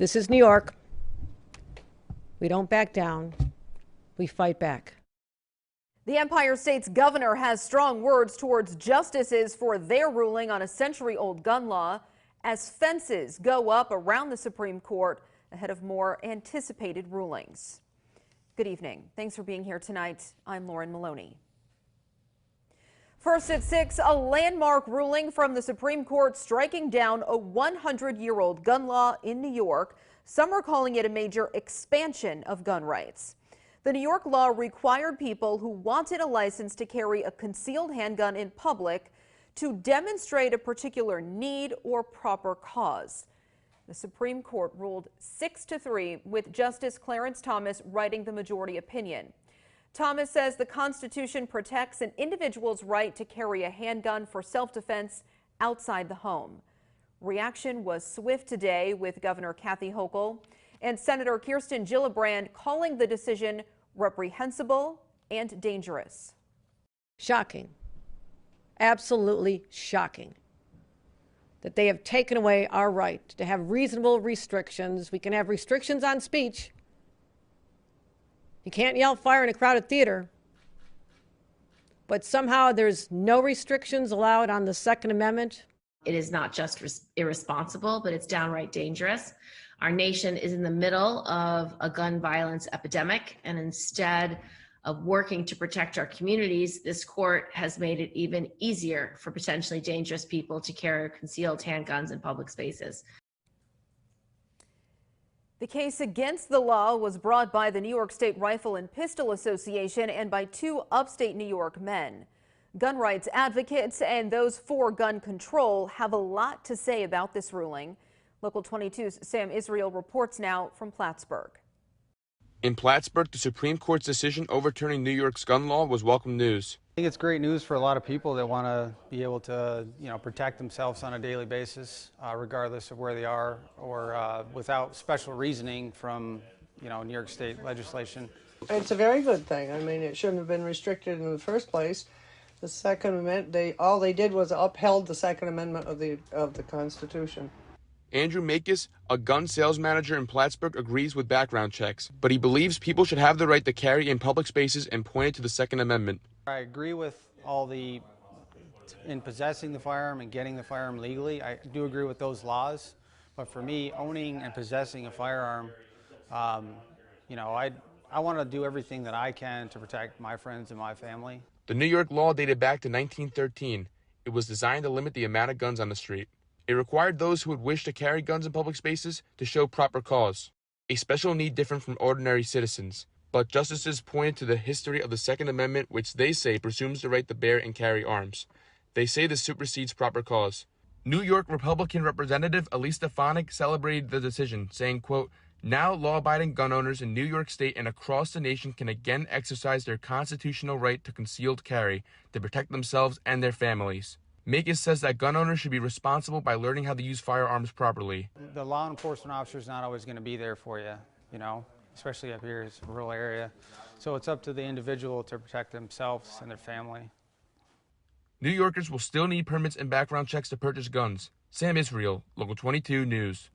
This is New York. We don't back down. We fight back. The Empire State's governor has strong words towards justices for their ruling on a century-old gun law as fences go up around the Supreme Court ahead of more anticipated rulings. Good evening. Thanks for being here tonight. I'm Lauren Maloney. First at 6, a landmark ruling from the Supreme Court striking down a 100-year-old gun law in New York. Some are calling it a major expansion of gun rights. The New York law required people who wanted a license to carry a concealed handgun in public to demonstrate a particular need or proper cause. The Supreme Court ruled 6-3, with Justice Clarence Thomas writing the majority opinion. Thomas says the Constitution protects an individual's right to carry a handgun for self-defense outside the home. Reaction was swift today, with Governor Kathy Hochul and Senator Kirsten Gillibrand calling the decision reprehensible and dangerous. Shocking. Absolutely shocking that they have taken away our right to have reasonable restrictions. We can have restrictions on speech. You can't yell fire in a crowded theater. But somehow there's no restrictions allowed on the Second Amendment. It is not just irresponsible, but it's downright dangerous. Our nation is in the middle of a gun violence epidemic, and instead of working to protect our communities, this court has made it even easier for potentially dangerous people to carry concealed handguns in public spaces. The case against the law was brought by the New York State Rifle and Pistol Association and by 2 upstate New York men. Gun rights advocates and those for gun control have a lot to say about this ruling. Local 22's Sam Israel reports now from Plattsburgh. In Plattsburgh, the Supreme Court's decision overturning New York's gun law was welcome news. I think it's great news for a lot of people that want to be able to, protect themselves on a daily basis, regardless of where they are, or without special reasoning from, New York State legislation. It's a very good thing. I mean, it shouldn't have been restricted in the first place. The Second Amendment, all they did was upheld the Second Amendment of the Constitution. Andrew Makis, a gun sales manager in Plattsburgh, agrees with background checks, but he believes people should have the right to carry in public spaces and pointed to the Second Amendment. I agree with in possessing the firearm and getting the firearm legally. I do agree with those laws, but for me, owning and possessing a firearm, I want to do everything that I can to protect my friends and my family. The New York law dated back to 1913. It was designed to limit the amount of guns on the street. It required those who would wish to carry guns in public spaces to show proper cause, a special need different from ordinary citizens. But justices pointed to the history of the Second Amendment, which they say presumes the right to bear and carry arms. They say this supersedes proper cause. New York Republican Representative Elise Stefanik celebrated the decision, saying, quote, "Now law-abiding gun owners in New York State and across the nation can again exercise their constitutional right to concealed carry to protect themselves and their families." Makis says that gun owners should be responsible by learning how to use firearms properly. The law enforcement officer is not always going to be there for you, especially up here, it's a rural area. So it's up to the individual to protect themselves and their family. New Yorkers will still need permits and background checks to purchase guns. Sam Israel, Local 22 News.